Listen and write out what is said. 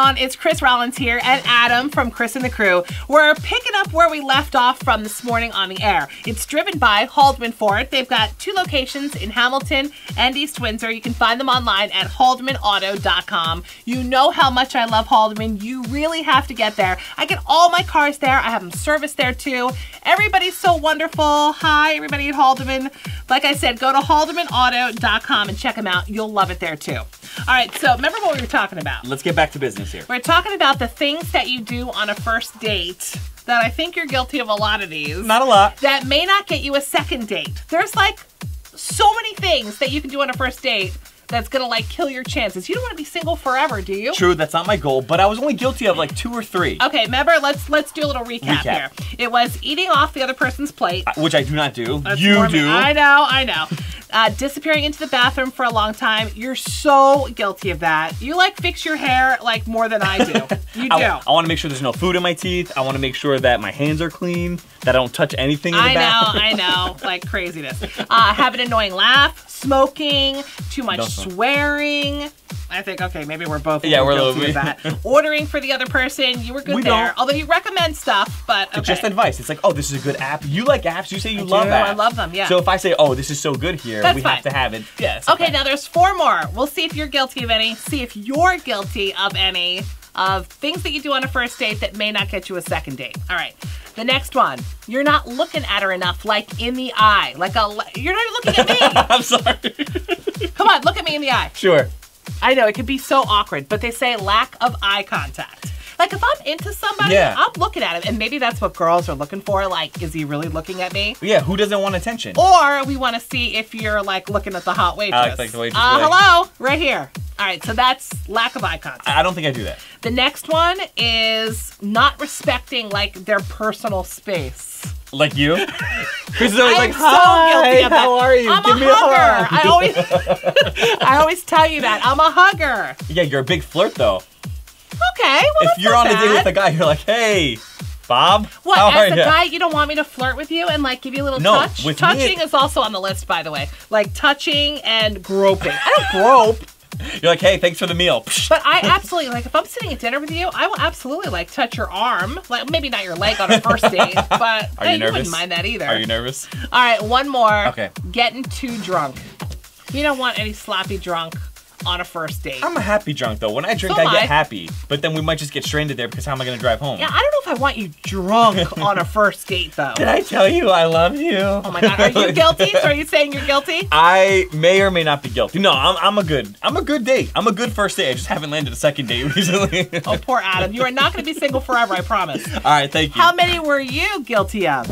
on? It's Chris Rollins here and Adam from Chris and the Crew. We're picking up where we left off from this morning on the air. It's driven by Haldeman Ford. They've got 2 locations in Hamilton and East Windsor. You can find them online at HaldemanAuto.com. You know how much I love Haldeman. You really have to get there. I get all my cars there. I have them serviced there too. Everybody's so wonderful. Hi, everybody at Haldeman. Like I said, go to HaldemanAuto.com and check them out. You'll love it there too. All right, so remember what we were talking about. Let's get back to business here. We're talking about the things that you do on a first date that I think you're guilty of a lot of these. Not a lot. That may not get you a second date. There's like so many things that you can do on a first date that's gonna like kill your chances. You don't wanna be single forever, do you? True, that's not my goal, but I was only guilty of like 2 or 3. Okay, remember, let's do a little recap here. It was eating off the other person's plate. Which I do not do. That's you do. I know. Disappearing into the bathroom for a long time. You're so guilty of that. You like fix your hair like more than I do. You do. I want to make sure there's no food in my teeth. I want to make sure that my hands are clean, that I don't touch anything in the bathroom. I know, like craziness. Have an annoying laugh, smoking, too much swearing. I think, okay, maybe we're both we're guilty of that. Ordering for the other person, you were good there. Although you recommend stuff, but okay. It's just advice. It's like, oh, this is a good app. You like apps. You say you love apps. I love them, yeah. So if I say, oh, this is so good here, we have to have it. Yes. Okay, now there's 4 more. We'll see if you're guilty of any. See if you're guilty of any of things that you do on a first date that may not get you a second date. All right. The next one, you're not looking at her enough, like in the eye. You're not looking at me. I'm sorry. Come on, look at me in the eye. Sure. I know, it can be so awkward, but they say lack of eye contact. Like, if I'm into somebody, I'm looking at him, and maybe that's what girls are looking for. Like, is he really looking at me? Yeah, who doesn't want attention? Or we want to see if you're, like, looking at the hot waitress. Like the waitress. Hello, right here. All right, so that's lack of eye contact. I don't think I do that. The next one is not respecting, like, their personal space. Like you? Chris is always like, hi, so guilty of that. How are you? I'm Give a me a hugger. hug. I always tell you that. I'm a hugger. Yeah, you're a big flirt, though. Okay, well, if you're on a date with a guy, you're like, hey, Bob, what, how are as a you? guy, you don't want me to flirt with you and, like, give you a little touch? With touching is also on the list, by the way. Like, touching and groping. I don't grope. You're like, hey, thanks for the meal. But I absolutely, like, if I'm sitting at dinner with you, I will absolutely, like, touch your arm. Like, maybe not your leg on a first date, but you nervous? Wouldn't mind that either. Are you nervous? All right, one more. Okay. Getting too drunk. You don't want any sloppy drunk on a first date. I'm a happy drunk, though. When I drink, I get happy. But then we might just get stranded there because how am I going to drive home? Yeah, I don't know if I want you drunk on a first date, though. Did I tell you I love you? Oh my God, are you guilty? So are you saying you're guilty? I may or may not be guilty. No, I'm a good date. I'm a good first date. I just haven't landed a second date recently. Oh, poor Adam. You are not going to be single forever, I promise. All right, thank you. How many were you guilty of?